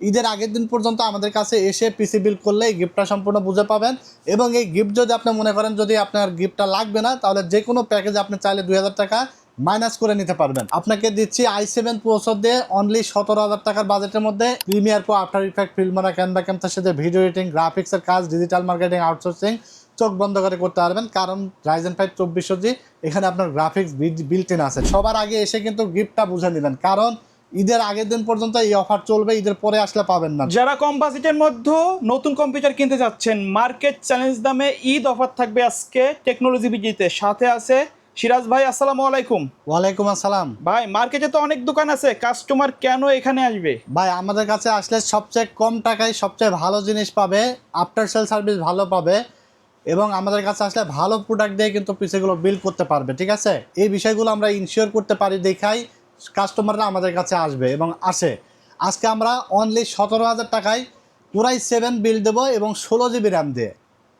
ঈদের আগের দিন পর্যন্ত আমাদের কাছে এসে পিসি বিল্ড করলে এই গিফটটা সম্পূর্ণ বুঝে পাবেন। এবং এই গিফট যদি আপনি মনে করেন যদি আপনার গিফটটা লাগবে না, তাহলে যে কোনো প্যাকেজে আপনি চাইলে 2000 টাকা মাইনাস করে নিতে পারবেন। আপনাকে দিচ্ছি i7 প্রসেসর দিয়ে অনলি 17,000 টাকার বাজেটের মধ্যে Premiere Pro, after effect, Filmora, Canva ক্যামটার সাথে ভিডিও এডিটিং, গ্রাফিক্সের কাজ, ডিজিটাল মার্কেটিং, আউটসোর্সিং চোখ বন্ধ করে করতে পারবেন। কারণ Ryzen 5 2400G এখানে আপনার গ্রাফিক্স বিল্ট ইন আছে। সবার আগে এসে কিন্তু গিফটটা বুঝে নেবেন, কারণ ঈদের আগের দিন পর্যন্ত এই অফার চলবে, ঈদের পরে আসলে পাবেন না। যারা কম বাজেটের মধ্যে নতুন কম্পিউটার কিনতে যাচ্ছেন, মার্কেট চ্যালেঞ্জ দামে ঈদ অফার থাকবে আজকে টেকনোলজি বিডিতে। সাথে আছে সিরাজ ভাই, আসসালামু আলাইকুম। ওয়ালাইকুম আসসালাম। ভাই, মার্কেটে তো অনেক দোকান আছে, কাস্টমার কেন এখানে আসবে? ভাই, আমাদের কাছে আসলে সবচেয়ে কম টাকায় সবচেয়ে ভালো জিনিস পাবে, আফটার সেল সার্ভিস ভালো পাবে, এবং আমাদের কাছে আসলে ভালো প্রোডাক্ট দিয়ে কিন্তু পিসিগুলো বিল্ড করতে পারবে। ঠিক আছে, এই বিষয়গুলো আমরা ইনশিওর করতে পারি দেখাই কাস্টমাররা আমাদের কাছে আসবে এবং আসে। আজকে আমরা অনলি 17,000 টাকায় পুরাই 7 বিল্ড দেবো এবং 16 GB র্যাম দিয়ে,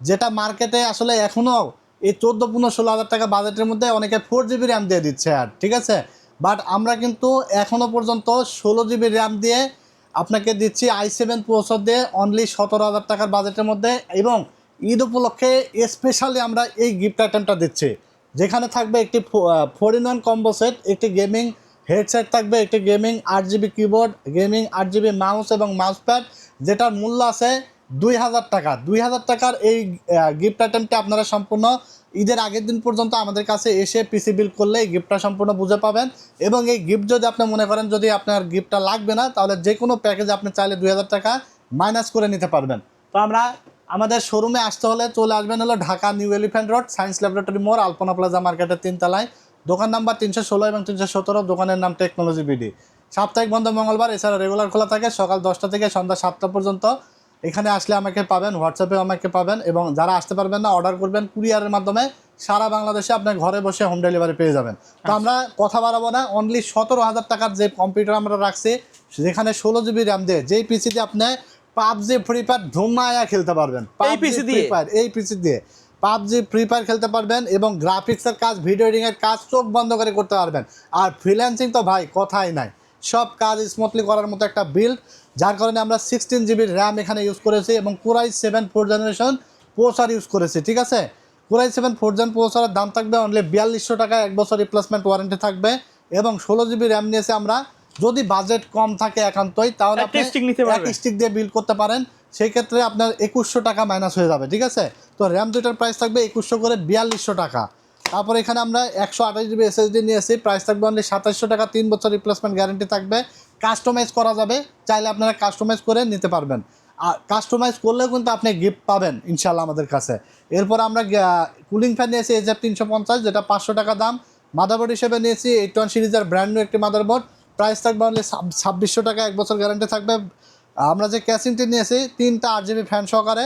যেটা মার্কেটে আসলে এখনও এই 14-15-16 হাজার টাকা বাজেটের মধ্যে অনেকে 4 GB র্যাম দিয়ে দিচ্ছে। আর ঠিক আছে, বাট আমরা কিন্তু এখনও পর্যন্ত 16 GB র্যাম দিয়ে আপনাকে দিচ্ছি i7 প্রসেসর দিয়ে অনলি 17,000 টাকার বাজেটের মধ্যে। এবং ঈদ উপলক্ষে স্পেশালি আমরা এই গিফট আইটেমটা দিচ্ছি, যেখানে থাকবে একটি 4-in-1 কম্বো সেট, একটি গেমিং হেডসেট থাকবে, একটি gaming 8 GB keyboard, gaming 8 GB mouse এবং মাউস প্যাড, যেটার মূল্য আছে 2,000 টাকা। 2,000 টাকার এই গিফট আইটেমটি আপনারা সম্পূর্ণ ঈদের আগের দিন পর্যন্ত আমাদের কাছে এসে পিসি বিল্ড করলে এই গিফটটা সম্পূর্ণ বুঝে পাবেন। এবং এই গিফট যদি আপনি মনে করেন যদি আপনার গিফটটা লাগবে না, তাহলে যে কোনো প্যাকেজে আপনি চাইলে 2,000 টাকা মাইনাস করে নিতে পারবেন। তো আমরা আমাদের শোরুমে আসতে হলে চলে আসবেন হলো Dhaka new elephant road, science laboratory মোড়, আলপনা প্লাজা মার্কেটের 3 তলায়, দোকান নাম্বার 316 এবং 317, দোকানের নাম টেকনোলজি বিডি। সাপ্তাহিক বন্ধ মঙ্গলবার, এছাড়া রেগুলার খোলা থাকে সকাল 10টা থেকে সন্ধ্যা 7টা পর্যন্ত। এখানে আসলে আমাকে পাবেন, হোয়াটসঅ্যাপে আমাকে পাবেন, এবং যারা আসতে পারবেন না অর্ডার করবেন কুরিয়ারের মাধ্যমে, সারা বাংলাদেশে আপনার ঘরে বসে হোম ডেলিভারি পেয়ে যাবেন। তো আমরা কথা বাড়াবো না, অনলি 17,000 টাকার যে কম্পিউটার আমরা রাখছি, যেখানে 16 GB র্যাম দিয়ে, যেই পিসিতে আপনি পাবজি ফ্রি ফায়ার ধুমায়া খেলতে পারবেন। এই পিসি দিয়ে এই পিসি দিয়ে পাবজি ফ্রি ফায়ার খেলতে পারবেন, এবং গ্রাফিক্সের কাজ, ভিডিও এডিটিংয়ের কাজ চোখ বন্ধ করে করতে পারবেন। আর ফ্রিল্যান্সিং তো ভাই কথাই নাই, সব কাজ স্মুথলি করার মতো একটা বিল্ড, যার কারণে আমরা 16 GB র্যাম এখানে ইউজ করেছি এবং Core i7 4th generation processor use করেছি। ঠিক আছে, Core i7 4th জেন প্রসেসরের দাম থাকবে অনলি 4200 টাকা, 1 বছর রিপ্লেসমেন্ট ওয়ারেন্টি থাকবে। এবং 16 GB র্যাম নিয়েছে আমরা, যদি বাজেট কম থাকে একান্তই, তাহলে আপনি এক স্টিক দিয়ে বিল্ড করতে পারেন। সেই ক্ষেত্রে আপনার 2100 টাকা মাইনাস হয়ে যাবে। ঠিক আছে, তো র্যাম দুইটার প্রাইস থাকবে 2100 করে 4200 টাকা। তারপর এখানে আমরা 128 GB এসএসডি নিয়েছি, প্রাইস থাকবে অনলি 2700 টাকা, 3 বছর রিপ্লেসমেন্ট গ্যারেন্টি থাকবে। কাস্টমাইজ করা যাবে, চাইলে আপনারা কাস্টমাইজ করে নিতে পারবেন। আর কাস্টমাইজ করলেও কিন্তু আপনি গিফট পাবেন ইনশাল্লাহ আমাদের কাছে। এরপর আমরা কুলিং ফ্যান নিয়েছি HF 350, যেটা 500 টাকা দাম। মাদারবোর্ড হিসেবে নিয়েছি 81 সিরিজের ব্র্যান্ড নিউ একটি মাদারবোর্ড, প্রাইস থাকবে অনলি 2600 টাকা, 1 বছর গ্যারান্টি থাকবে। আমরা যে ক্যাসিংটি নিয়েছি 3টা 8 GB ফ্যান সহকারে,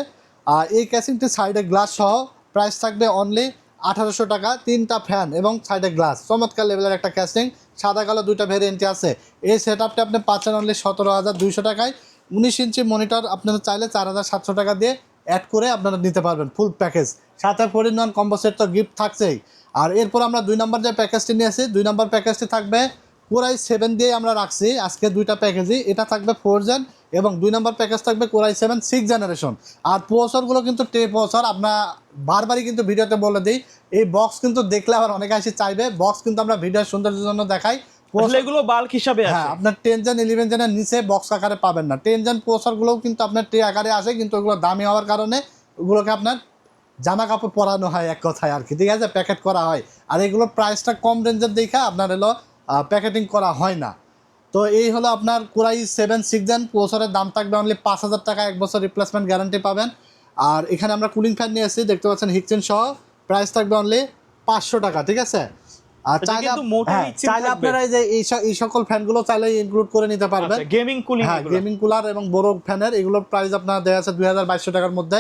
এই ক্যাসিংটি সাইডে গ্লাস সহ, প্রাইস থাকবে অনলি 1800 টাকা। 3টা ফ্যান এবং সাইডে গ্লাস, চমৎকার লেভেলের একটা ক্যাসিং, সাদা কালো 2টা ভেরিয়েন্টে আছে। এই সেট আপটা আপনি পাচ্ছেন অনলি 17,200 টাকায়। 19 ইঞ্চি মনিটর আপনারা চাইলে 4,700 টাকা দিয়ে অ্যাড করে আপনারা নিতে পারবেন ফুল প্যাকেজ, সাথে 4-in-1 কম্বো সেট তো গিফট থাকছেই। আর এরপর আমরা 2 নম্বর যে প্যাকেজটি নিয়েছি, 2 নম্বর প্যাকেজটি থাকবে Core i7 দিয়ে আমরা রাখছি আজকে 2টা প্যাকেজই, এটা থাকবে 4 জেন, এবং 2 নম্বর প্যাকেজ থাকবে Core i7 6 জেনারেশন। আর প্রসেসরগুলো কিন্তু প্রসেসর আমরা বারবারই কিন্তু ভিডিওতে বলে দিই, এই বক্স কিন্তু দেখলে আবার অনেকে এসে চাইবে, বক্স কিন্তু আমরা ভিডিওর সৌন্দর্যের জন্য দেখাই। এগুলো বাল্ক হিসাবে হ্যাঁ, আপনার 10 জেন 11 জেনের নিচে বক্স আকারে পাবেন না। 10 জেন প্রসেসরগুলোও কিন্তু আপনার ট্রে আকারে আসে, কিন্তু ওগুলো দামি হওয়ার কারণে ওগুলোকে আপনার জামা কাপড় পরানো হয় এক কথায় আর কি। ঠিক আছে, প্যাকেট করা হয়, আর এগুলোর প্রাইসটা কম রেঞ্জের দেখা আপনার হলো প্যাকেটিং করা হয় না। তো এই হলো আপনার Core i7 6 জেন প্রসেসরের দাম থাকবে অনলি 5,000 টাকা, 1 বছর রিপ্লেসমেন্ট গ্যারান্টি পাবেন। আর এখানে আমরা কুলিং ফ্যান নিয়ে এসেছি, দেখতে পাচ্ছেন হিকচেন সহ, প্রাইস থাকবে অনলি 500 টাকা। ঠিক আছে, আর চাইলে আপনারা এই সকল ফ্যানগুলো চাইলে ইনক্লুড করে নিতে পারবেন। গেমিং কুলিং, হ্যাঁ, গেমিং কুলার এবং বড় ফ্যানের এগুলোর প্রাইস আপনার দেওয়া আছে 2200 টাকার মধ্যে।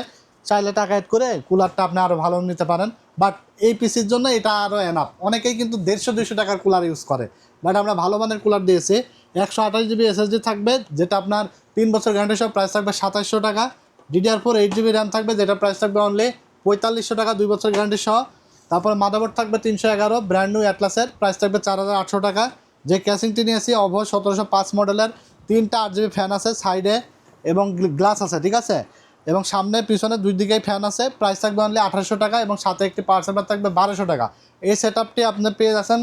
চাইলে টাকা অ্যাড করে কুলারটা আপনি আরও ভালো নিতে পারেন, বাট এই পিসির জন্য এটা আরও এনাফ। অনেকেই কিন্তু 150-200 টাকার কুলার ইউজ করে, বাট আমরা ভালো মানের কুলার দিয়েছি। 128 GB এসএসডি থাকবে, যেটা আপনার 3 বছর গ্যারান্টি সহ, প্রাইস থাকবে 2700 টাকা। DDR4 8 GB র্যাম থাকবে, যেটা প্রাইস থাকবে অনলি 4500 টাকা, 2 বছর গ্যারান্টি সহ। তারপরে মাদারবোর্ড থাকবে 311 ব্র্যান্ড নিউ অ্যাটলাসের, প্রাইস থাকবে 4,800 টাকা। যে ক্যাসিংটি নিয়েছি অভো 1705 মডেলের, 3টা 8GB ফ্যান আছে সাইডে এবং গ্লাস আছে, ঠিক আছে, এবং সামনে পিছনে দুই দিকেই ফ্যান আছে। প্রাইস থাকবে অনলি 1800 টাকা এবং সাথে একটি পাওয়ার সাপ্লাই থাকবে 1200 টাকা। এই সেটআপটি আপনি পেয়ে যাচ্ছেন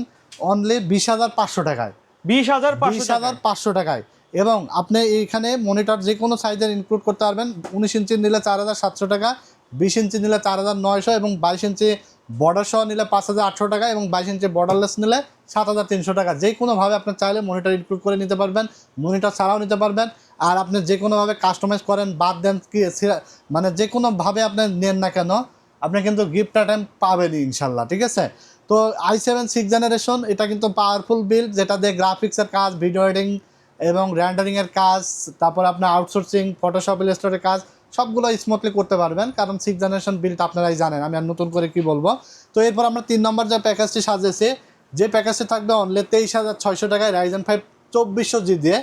অনলি 20,500 টাকায়। 20,500 টাকায়। এবং আপনি এইখানে মনিটর যে কোনো সাইজের ইনক্লুড করতে পারবেন। 19 ইঞ্চি নিলে 4700 টাকা, 20 ইঞ্চি নিলে 4900 এবং 22 ইঞ্চি বর্ডার সহ নিলে 5800 টাকা এবং 22 ইঞ্চি বর্ডারলেস নিলে 7300 টাকা। যে কোনোভাবে আপনি চাইলে মনিটর ইনক্লুড করে নিতে পারবেন, মনিটর ছাড়াও নিতে পারবেন। আর আপনি যে কোনোভাবে কাস্টমাইজ করেন, বাদ দেন কি মানে যে কোনোভাবে আপনি নেন না কেন, আপনি কিন্তু গিফট আইটেম পাবেনই ইনশাল্লাহ, ঠিক আছে। তো i7 6th জেনারেশন, এটা কিন্তু পাওয়ারফুল বিল্ড, যেটা দিয়ে গ্রাফিক্সের কাজ, ভিডিও এডিটিং এবং রেন্ডারিংয়ের কাজ, তারপর আপনার আউটসোর্সিং, ফটোশপ, ইলাস্ট্রেটরের কাজ সবগুলো স্মুথলি করতে পারবেন, কারণ 6th জেনারেশন বিল্ড আপনারাই জানেন, আমি আর নতুন করে কি বলবো। তো এরপর আমরা 3 নম্বর যে প্যাকেজটি সাজিয়েছি, যে প্যাকেজটি থাকবে অনলি 23,600 টাকায় Ryzen 5 2400G দিয়ে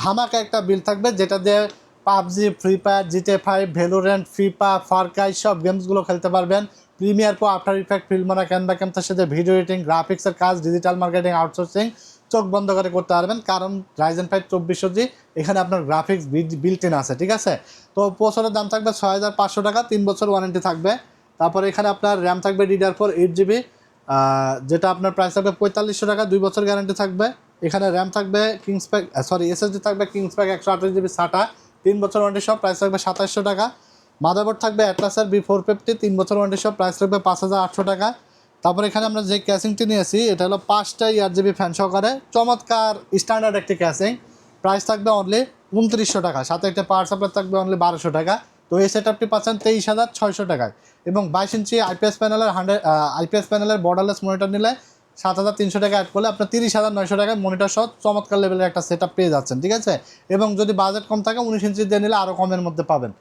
ধামাকা একটা বিল্ড থাকবে, যেটা দিয়ে PUBG, free fire, GTA 5, Valorant, FIFA, far cry সব গেমসগুলো খেলতে পারবেন। Premiere Pro, after effect, Filmora, Canva ক্যামেরার সাথে ভিডিও এডিটিং, গ্রাফিক্সের কাজ, ডিজিটাল মার্কেটিং, আউটসোর্সিং চোখ বন্ধ করে করতে পারবেন, কারণ Ryzen 5 2400G এখানে আপনার গ্রাফিক্স বিল্ট ইন আছে, ঠিক আছে। তো প্রসেসরের দাম থাকবে 6500 টাকা, 3 বছর ওয়ারেন্টি থাকবে। তারপরে এখানে আপনার র্যাম থাকবে DDR4 8GB, যেটা আপনার প্রাইস থাকবে 4500 টাকা, 2 বছর গ্যারান্টি থাকবে। এখানে র্যাম থাকবে SSD থাকবে কিংসপ্যাক 128GB SATA, 3 বছর ওয়ারেন্টি সহ, প্রাইস থাকবে 2700 টাকা। মাদারবোর্ড থাকবে অ্যাটলাসের B450, 3 বছর ওয়ারেন্টি সহ, প্রাইস থাকবে 5800 টাকা। তারপর এখানে আমরা যে ক্যাসিংটি নিয়েছি, এটা হলো 5টা ERGB ফ্যান সহকারে চমৎকার স্ট্যান্ডার্ড একটি ক্যাসিং, প্রাইস থাকবে অনলি 2900 টাকা, সাথে একটা পাওয়ার সাপ্লাই থাকবে অনলি 1200 টাকা। তো এই সেটআপটি পাচ্ছেন 23,600 টাকায় এবং 22 ইঞ্চি আইপিএস প্যানেলের বর্ডারলেস মনিটর নিলে 7,300 টাকা অ্যাড করলে আপনার 30,900 টাকায় মনিটর সহ চমৎকার লেভেলের একটা সেটআপ পেয়ে যাচ্ছেন, ঠিক আছে। এবং যদি বাজেট কম থাকে 19 ইঞ্চি দিয়ে নিলে আরও কমের মধ্যে পাবেন।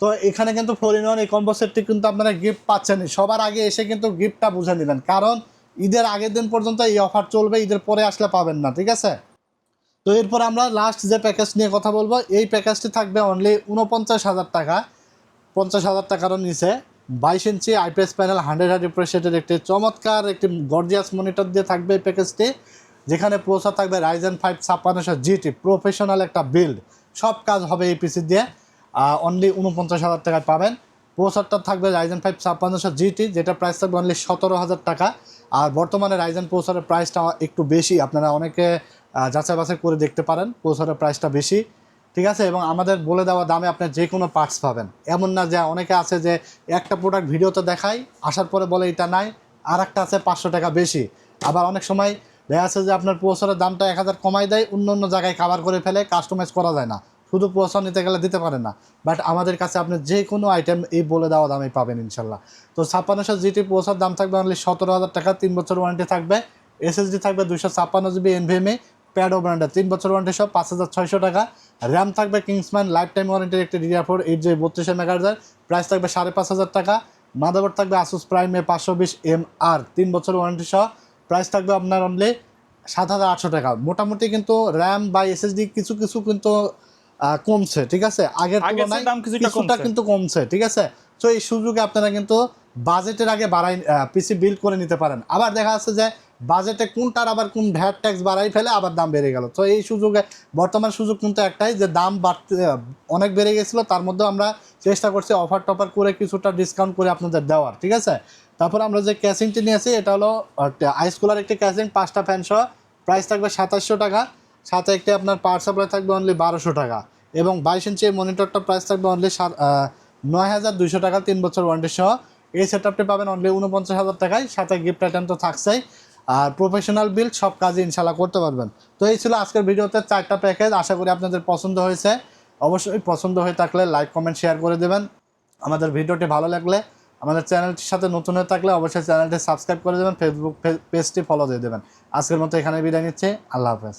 তো এখানে কিন্তু 4-in-1 এই কম্বো সেটটি কিন্তু আপনারা গিফট পাচ্ছেনই। সবার আগে এসে কিন্তু গিফটটা বুঝে নেবেন, কারণ ঈদের আগের দিন পর্যন্ত এই অফার চলবে, ঈদের পরে আসলে পাবেন না, ঠিক আছে। তো এরপর আমরা লাস্ট যে প্যাকেজ নিয়ে কথা বলবো, এই প্যাকেজটি থাকবে অনলি 49,000 টাকা, 50,000 টাকারও নিচে। 22 ইঞ্চি আইপিএস প্যানেল 100 রিফ্রেশ রেটের একটি চমৎকার একটি গর্জিয়াস মনিটর দিয়ে থাকবে এই প্যাকেজটি, যেখানে প্রসেসর থাকবে Ryzen 5 5600GT, প্রফেশনাল একটা বিল্ড, সব কাজ হবে এই পিসি দিয়ে। অনলি 49,000 টাকায় পাবেন। প্রসেসরটা থাকবে Ryzen 5 5600GT, যেটা প্রাইস থাকবে অনলি 17,000 টাকা। আর বর্তমানে রাইজেন প্রসেসরের প্রাইসটা একটু বেশি, আপনারা অনেকে যাচাই বাছাই করে দেখতে পারেন, প্রসেসরের প্রাইসটা বেশি, ঠিক আছে। এবং আমাদের বলে দেওয়া দামে আপনি যে কোনো পার্টস পাবেন, এমন না যে অনেকে আছে যে একটা প্রোডাক্ট ভিডিওতে দেখায়, আসার পরে বলে এটা নাই, আর একটা আছে 500 টাকা বেশি। আবার অনেক সময় দেখা যাচ্ছে যে আপনার প্রসেসরের দামটা 1000 কমাই দেয়, অন্য জায়গায় কাভার করে ফেলে, কাস্টমাইজ করা যায় না, শুধু প্রসেসর নিতে গেলে দিতে পারেন না। বাট আমাদের কাছে আপনি যে কোনো আইটেম এই বলে দেওয়া দামে পাবেন ইনশাল্লাহ। তো 5600GT প্রসেসর দাম থাকবে অনলি 17,000 টাকা, 3 বছর ওয়ারেন্টি থাকবে। SSD থাকবে 256GB NVMe, প্যাডো ব্র্যান্ডের, 3 বছর ওয়ারেন্টি সহ, 5600 টাকা। র্যাম থাকবে কিংসম্যান লাইফ টাইম ওয়ারেন্টির একটি DDR4 8GB 32 MHz, প্রাইস থাকবে 5,500 টাকা। মাদারবোর্ড থাকবে Asus Prime A520MR, 3 বছর ওয়ারেন্টি সহ, প্রাইস থাকবে আপনার অনলি 7,800 টাকা। মোটামুটি কিন্তু র্যাম বা SSD কিছু কিছু কিন্তু কমছে, ঠিক আছে, আগের তুলনায় কিছুটা কিন্তু কমছে, ঠিক আছে। তো এই সুযোগে আপনারা কিন্তু বাজেটের আগে পিসি বিল্ড করে নিতে পারেন। আবার দেখা যাচ্ছে যে বাজেটে কোনটার আবার কোন ভ্যাট ট্যাক্স বাড়াই ফেলে আবার দাম বেড়ে গেল। তো এই সুযোগে বর্তমান সুযোগ কিন্তু একটাই, যে দাম বাড়তে অনেক বেড়ে গেছিলো, তার মধ্যে আমরা চেষ্টা করছি অফার টফার করে কিছুটা ডিসকাউন্ট করে আপনাদের দেওয়ার, ঠিক আছে। তারপর আমরা যে ক্যাসিংটি নিয়েছি, এটা হলো আইস কুলার একটি ক্যাসিং, 5টা ফ্যান সহ, প্রাইস থাকবে 2700 টাকা, সাথে একটি আপনার পাওয়ার সাপ্লাই থাকবে অনলি 1200 টাকা এবং 22 ইঞ্চি মনিটরটা প্রাইস থাকবে অনলি 9,200 টাকা, 3 বছর ওয়ারেন্টি সহ। এই সেটআপটি পাবেন অনলি 49,000 টাকায়, সাথে গিফট আইটেম তো থাকছেই, আর প্রফেশনাল বিল্ড সব কাজে ইনশাল্লাহ করতে পারবেন। তো এই ছিল আজকের ভিডিওতে 4টা প্যাকেজ, আশা করি আপনাদের পছন্দ হয়েছে। অবশ্যই পছন্দ হয়ে থাকলে লাইক কমেন্ট শেয়ার করে দেবেন। আমাদের ভিডিওটি ভালো লাগলে, আমাদের চ্যানেলটির সাথে নতুন হয়ে থাকলে অবশ্যই চ্যানেলটি সাবস্ক্রাইব করে দেবেন, ফেসবুক পেজটি ফলো দিয়ে দেবেন। আজকের মতো এখানে বিদায় নিচ্ছি, আল্লাহ হাফেজ।